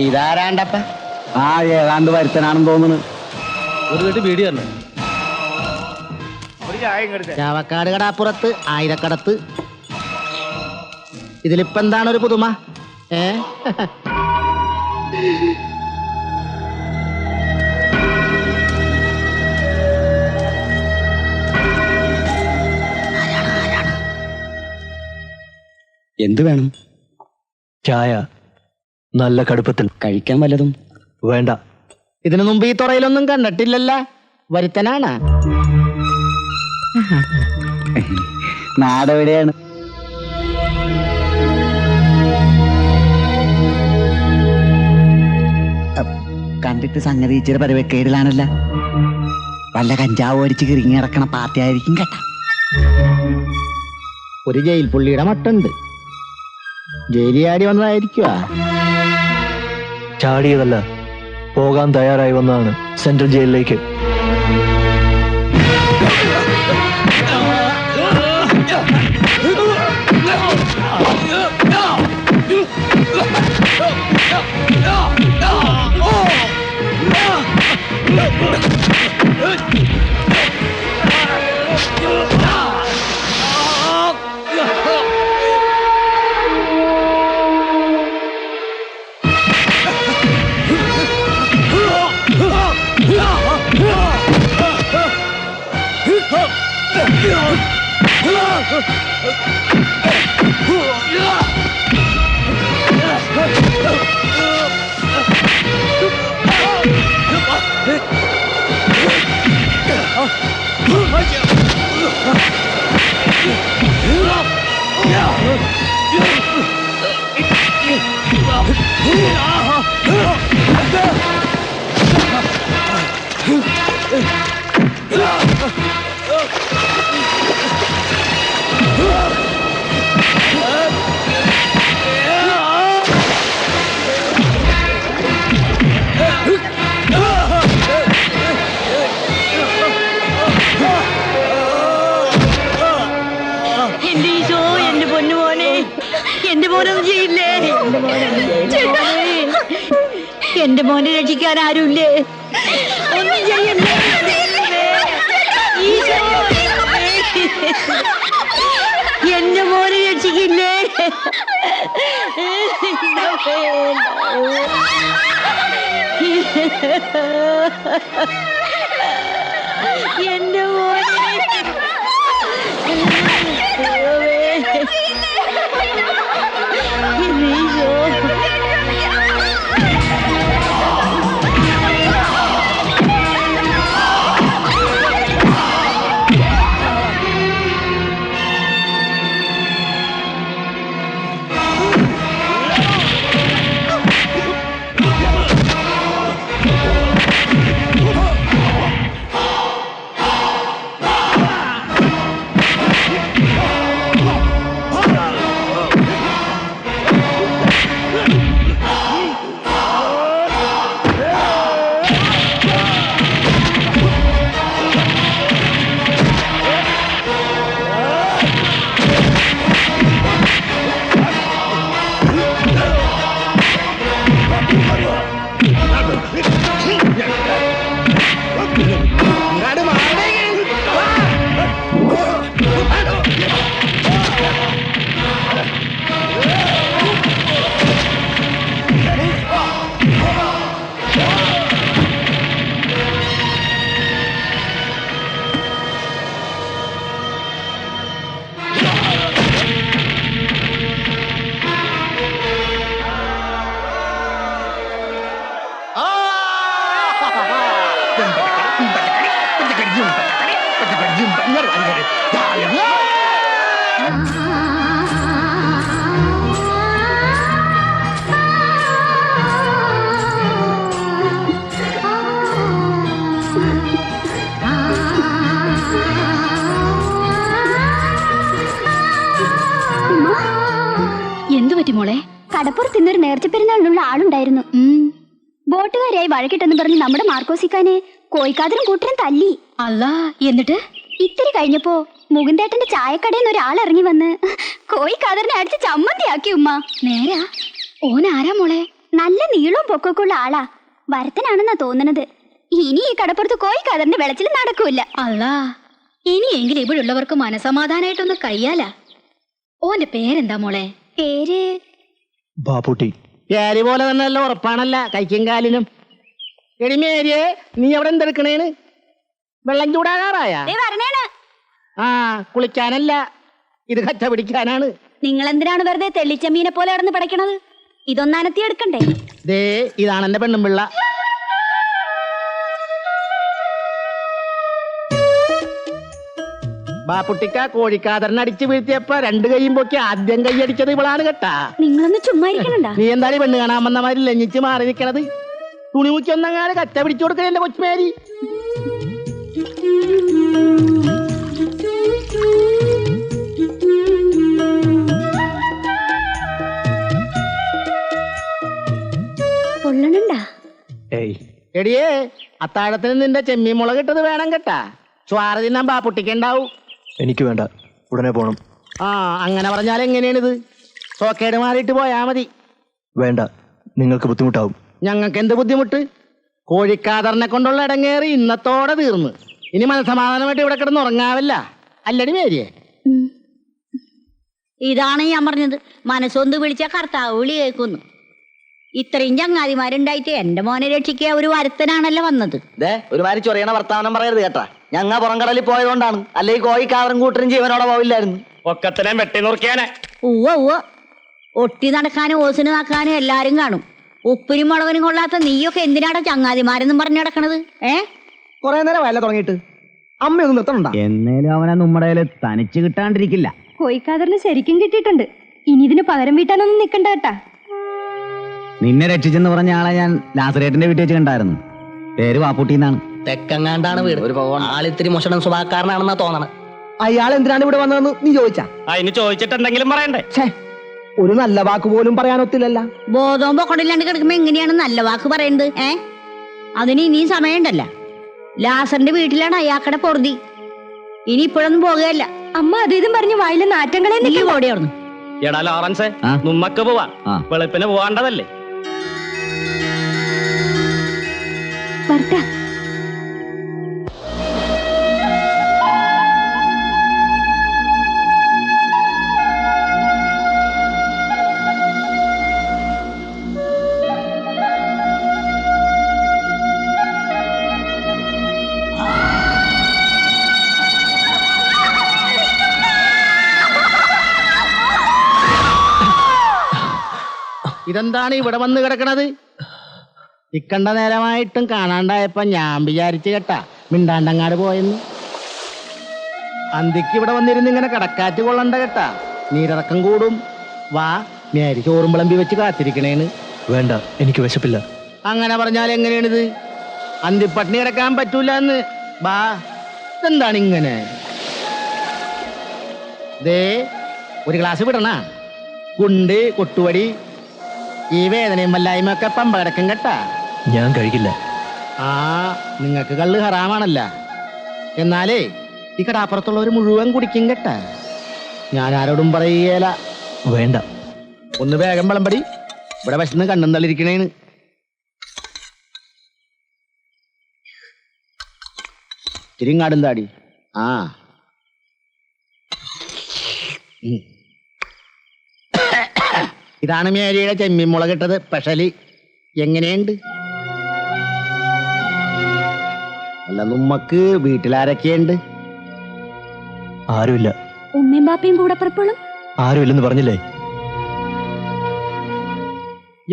ഇതാരാണ്ടപ്പ? ആ ഏതാണ്ട് വരുത്തനാണെന്ന് തോന്നുന്നു. ഒരു കെട്ട് വീടി തന്നെ. ചാവക്കാട് കടാപ്പുറത്ത് ആയിരക്കടത്ത്. ഇതിലിപ്പോ എന്താണ് ഒരു പുതുമ? എന്ത് വേണം? ചായ നല്ല കടുപ്പത്തിൽ. കഴിക്കാൻ വല്ലതും വേണ്ട. ഇതിനു മുമ്പ് ഈ തുറയിലൊന്നും കണ്ടിട്ടില്ലല്ല. വരുത്തനാണ്. നാടെവിടെയാണ്? കണ്ടിട്ട് സംഗതി ഇച്ചിരി പരവക്കേടിലാണല്ല. വല്ല കഞ്ചാവ് അടിച്ച് കിറങ്ങി കിടക്കണ പാർട്ടി ആയിരിക്കും കേട്ടാ. ഒരു ജയിൽ പുള്ളിയുടെ മട്ടുണ്ട്. ജയിലിയാടി വന്നതായിരിക്കുവാ. ചാടിയതല്ല, പോകാൻ തയ്യാറായി വന്നതാണ് സെൻട്രൽ ജയിലിലേക്ക്. എന്റെ മോനെ രക്ഷിക്കാൻ ആരുമില്ലേ? ഒന്നും ചെയ്യല്ലേ. എന്റെ മോനെ രക്ഷിക്കില്ലേ? എന്റെ മോനെ മോളെ കടപ്പുറത്ത് ഇന്നൊരു നേർച്ച പെരുന്നാളിനുള്ള ആളുണ്ടായിരുന്നു. ബോട്ടുകാരിയായി വഴക്കിട്ടെന്ന് പറഞ്ഞ് നമ്മുടെ മാർക്കോസിക്കാനെ കോയിക്കാതരും കൂട്ടരും തല്ലി. അല്ലാ, എന്നിട്ട് ഇത്തിരി കഴിഞ്ഞപ്പോ മുകുന്ദേട്ടന്റെ ചായക്കടയിൽ നിന്ന് ഒരാൾ ഇറങ്ങി വന്ന് കോയിക്കാതറിനെ അടിച്ച് ചമ്മന്തിയാക്കി. ഉമ്മ നേരാ? ഓനാരാ മോളെ? നല്ല നീളവും പൊക്കമൊക്കെ ഉള്ള ആളാ. വരത്തനാണെന്നാ തോന്നണത്. ഇനി ഈ കടപ്പുറത്ത് കോഴിക്കാതറിന്റെ വെളച്ചിൽ നടക്കൂല. അല്ലാ, ഇനിയെങ്കിലും ഇവിടെ ഉള്ളവർക്ക് മനസമാധാനായിട്ടൊന്ന് കഴിയാലാ. ഓന്റെ പേരെന്താ മോളെ? പേര് ബാപ്പുട്ടി. പേര് പോലെ തന്നെ നല്ല ഉറപ്പാണല്ല കൈക്കും കാലിനും. എടി മേരിയെ, നീ അവിടെ എന്തെടുക്കണേന്? വെള്ളം ചൂടാകാറായ? വരണേണ്. ആ, കുളിക്കാനല്ല, ഇത് കച്ച പിടിക്കാനാണ്. നിങ്ങൾ എന്തിനാണ് വെറുതെ തെള്ളിച്ചമ്മീനെ പോലെ നടന്ന് പടയ്ക്കണത്? ഇതൊന്നനത്തി എടുക്കണ്ടേ? ദേ, ഇതാണ് എന്റെ പെണ്ണും പിള്ള. ബാപ്പുട്ടിക്ക കോഴിക്കാതറിന് അടിച്ചു വീഴ്ത്തിയപ്പോ രണ്ട് കൈയും പൊക്കി ആദ്യം കൈയടിച്ചത് ഇവളാണ് കേട്ടാ. നിങ്ങളൊന്ന് ചുമ്മാ ഇരിക്കണണ്ട. നീ എന്താണ് പെണ്ണ് കാണാൻ വന്ന മാതിരി ലഞ്ഞിച്ച് മാറി നിൽക്കണത്? തുണിമുക്കി ഒന്നങ്ങാതെ കച്ച പിടിച്ചു കൊടുക്കണ എന്റെ കൊച്ചുമേരി. പൊള്ളണണ്ടാ? ഏയ്, എടിയേ, അത്താഴത്തിന് നിന്റെ ചെമ്മീൻ മുളക് ഇട്ടത് വേണം കേട്ടാ. സ്വാറ തിന്നാൻ ബാപ്പുട്ടിക്കുണ്ടാവും. എനിക്ക് വേണ്ട, ഉടനെ പോണം. ആ, അങ്ങനെ പറഞ്ഞാൽ എങ്ങനെയാണിത്? സോക്കേട് മാറിയിട്ട് പോയാ മതി. വേണ്ട, നിങ്ങൾക്ക് ബുദ്ധിമുട്ടാവും. ഞങ്ങൾക്ക് എന്ത് ബുദ്ധിമുട്ട്? കോഴിക്കാതറിനെ കൊണ്ടുള്ള ഇടങ്ങേറി ഇന്നത്തോടെ തീർന്ന്. ഇനി മനസമാധാനമായിട്ട് ഇവിടെ കിടന്ന് ഉറങ്ങാവില്ല. അല്ലടി മേരിയെ? ഇതാണ് ഞാൻ പറഞ്ഞത്, മനസ്സൊന്ന് വിളിച്ച കർത്താവ് വിളി കേൾക്കുന്നു. ഇത്രയും ചങ്ങാതിമാരുണ്ടായിട്ട് എന്റെ മോനെ രക്ഷിക്കുക ഒരു വരുത്തനാണല്ലോ വന്നത്. ഒരുമാതിരി ചൊറിയണ വർത്താനം പറയരുത് കേട്ടാ. ഞങ്ങ പുറംകടലിൽ പോയതുകൊണ്ടാണ്, അല്ലെങ്കിൽ കോഴിക്കാതറും കൂട്ടരും ജീവനോടെ പോവില്ലായിരുന്നു. ഒക്കത്തിനെ വെട്ടി നുറുക്കിയാനെ. ഉവ്വ ഒട്ടി നടക്കാനും ഓസിന് നടക്കാനും എല്ലാരും കാണും. ഉപ്പിനും മുളവിനും കൊള്ളാത്ത നീയൊക്കെ എന്തിനാണ് ചങ്ങാതിമാരെന്നും പറഞ്ഞു നടക്കണത്? കൊറേ നേരം വയല തുടങ്ങിയിട്ട് അമ്മയൊന്നും നിർത്തണ്ട. എന്നേലും അവനെ നമ്മുടെ തനിച്ച് കിട്ടാണ്ടിരിക്കില്ല. കോഴിക്കാതറിന് ശരിക്കും കിട്ടിയിട്ടുണ്ട്. ഇനി ഇതിന് പകരം വീട്ടാനൊന്നും നിക്കണ്ട കേട്ടാ. നിന്നെ രക്ഷിച്ചെന്ന് പറഞ്ഞ ആളെ ഞാൻ ലാസറേറ്റിന്റെ വീട്ടിൽ വെച്ച് കണ്ടായിരുന്നു. പേര് വാപ്പൂട്ടിന്നാണ്. തെക്കങ്ങാണ്ടാണ് വീട്. ആളിത്തിരി മോശം സ്വഭാവക്കാരനാണെന്നാ തോന്നണം. അയാൾ എന്തിനാണ് ഇവിടെ വന്നതെന്ന് നീ ചോദിച്ചാ? അതിന് ചോദിച്ചിട്ടെന്തെങ്കിലും പറയണ്ടേ? ഒരു നല്ല വാക്ക് പോലും പറയാനൊത്തില്ലല്ല. ബോധവും പൊക്കടില്ലാണ്ട് കിടക്കുമ്പോ എങ്ങനെയാണ് നല്ല വാക്ക് പറയുന്നത്? അതിന് ഇനിയും സമയമുണ്ടല്ല. ലാസറിന്റെ വീട്ടിലാണ് അയാക്കടെ പൊറുതി. ഇനി ഇപ്പോഴൊന്നും പോകുകയല്ല. അമ്മ അത് ഇതും പറഞ്ഞു വായിലെ നാറ്റങ്ങളെ നീ ഓടിയായിരുന്നു. എടാ ലോറൻസേ, ആ? നമ്മക്ക് പോവാ. ആ. വെളുപ്പിന് പോവാണ്ടതല്ലേ? വരട്ടെ. ഇതെന്താണ് ഇവിടെ വന്ന് കിടക്കണത്? ഇക്കണ്ട നേരമായിട്ടും കാണാണ്ടായപ്പോ ഞാൻ വിചാരിച്ചു കേട്ടാ മിണ്ടാണ്ടങ്ങാട് പോയെന്ന്. അന്തിക്ക് ഇവിടെ വന്നിരുന്ന് ഇങ്ങനെ കടക്കാറ്റ് കൊള്ളണ്ട കേട്ടാ, നീരിറക്കം കൂടും. വാ, മേരി ചോറും വിളമ്പി വെച്ച് കാത്തിരിക്കണേന്ന്. വേണ്ട, എനിക്ക് വിശപ്പില്ല. അങ്ങനെ പറഞ്ഞാൽ എങ്ങനെയാണിത്? അന്തിപ്പട്ടിണി കിടക്കാൻ പറ്റൂല എന്ന്. ബാ, ഇതെന്താണ് ഇങ്ങനെ? ദേ, ഒരു ഗ്ലാസ് വിടണ. കുണ്ട് കൊട്ടുവടി ഈ വേദനയും വല്ലായ്മ ഒക്കെ പമ്പ കിടക്കും കേട്ടാ. ഞാൻ കഴിക്കില്ല. ആ, നിങ്ങൾക്ക് കള്ള് ഹറാമാണല്ല. എന്നാലേ ഈ കടാപ്പുറത്തുള്ളവർ മുഴുവൻ കുടിക്കും കേട്ടാ. ഞാൻ ആരോടും പറയുകയില്ല. വേണ്ട. ഒന്ന് വേഗം വിളമ്പടി, ഇവിടെ വിശന്ന് കണ്ണും തള്ളിരിക്കണേന്ന്. തിരിങ്ങാടും താടി. ആ, ഇതാണ് മേരിയുടെ ചെമ്മീൻ മുളകിട്ടത് സ്പെഷ്യലി. എങ്ങനെയുണ്ട്? അല്ല, നമ്മക്ക് വീട്ടിലാരൊക്കെയുണ്ട്? ആരുമില്ല. ഉമ്മയും ബാപ്പയും കൂടെ പുറപ്പെടും. ആരുമില്ലെന്ന് പറഞ്ഞില്ലേ?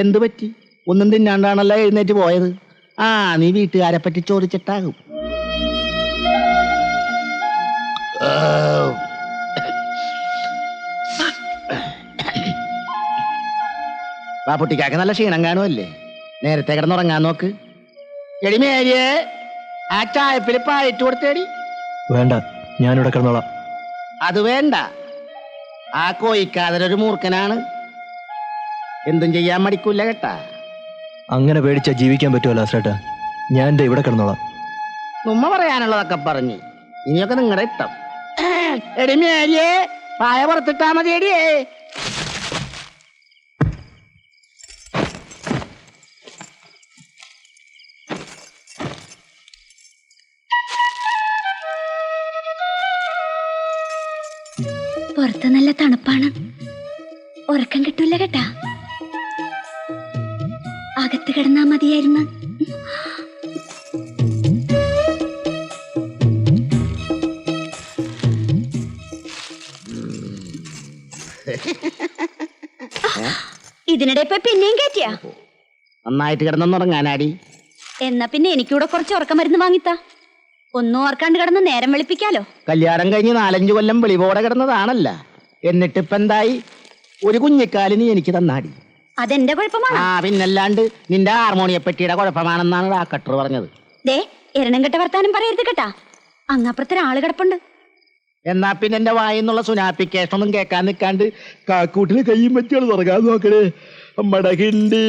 എന്തു പറ്റി? ഒന്നും തിന്നാണ്ടാണല്ലോ എഴുന്നേറ്റ് പോയത്. ആ, നീ വീട്ടുകാരെ പറ്റി ചോദിച്ചിട്ടാകും. ബാപ്പുട്ടിക്കാക്ക് നല്ല ക്ഷീണം കാണുമല്ലേ? നേരത്തെ കിടന്നുറങ്ങാൻ നോക്ക്. എടി മേരിയെ, ആ ചായപ്പിൽ പായിട്ട് കൊടുത്തേടി. വേണ്ട, ഞാനിവിടെ കിടന്നോളാം. അത് വേണ്ട. ആ കോയിക്കാതൊരു മൂർഖനാണ്, എന്തും ചെയ്യാൻ മടിക്കൂല കേട്ടാ. അങ്ങനെ പേടിച്ചാ ജീവിക്കാൻ പറ്റുമോ ലാസറേട്ടാ? ഞാൻ എന്റെ ഇവിടെ കിടന്നോളാം. ഉമ്മ പറയാനുള്ളതൊക്കെ പറഞ്ഞ് ഇനിയൊക്കെ നിങ്ങളുടെ ഇഷ്ടം. എടി മേരിയെ, പായ പുറത്തിട്ടാ മതി. എടിയേ, പുറത്ത് നല്ല തണുപ്പാണ്, ഉറക്കം കിട്ടൂല കേട്ടാ. അകത്ത് കിടന്നാ മതിയായിരുന്നു. ഇതിനിടെ ഇപ്പൊ പിന്നെയും കയറ്റിയാ? നന്നായിട്ട് കിടന്നുറങ്ങാനാടി. എന്നാ പിന്നെ എനിക്കൂടെ കുറച്ച് ഉറക്കം മരുന്ന് വാങ്ങിത്താ. ഒന്നും ഓർക്കാണ്ട് കിടന്ന് നേരം വെളുപ്പിക്കാലോ. കല്യാണം കഴിഞ്ഞ് 4-5 കൊല്ലം വെളിപോടെ കിടന്നതാണല്ല, എന്നിട്ടിപ്പ എന്തായി? ഒരു കുഞ്ഞിക്കാലിന് എനിക്ക് തന്നാടി. അതെന്റെ കുഴപ്പമാണ്. ആ പിന്നല്ലാണ്ട് നിന്റെ ഹാർമോണിയപ്പെട്ടിയുടെ കുഴപ്പമാണെന്നാണ് ഡാക്ടർ പറഞ്ഞത്. ദേ എരണം കെട്ട വർത്താനം പറയരുത് കേട്ടാ, അങ്ങപ്പുറത്തൊരാള് കിടപ്പുണ്ട്. എന്നാ പിന്നെ എന്റെ വായിന്നുള്ള സുനാപ്പിക്കേഷൻ ഒന്നും കേൾക്കാൻ നിൽക്കാണ്ട് കാക്കൂട്ടിന് കയ്യും പറ്റിയാണ് തുറക്കാൻ നോക്കണേ. അമ്മട കിണ്ടി.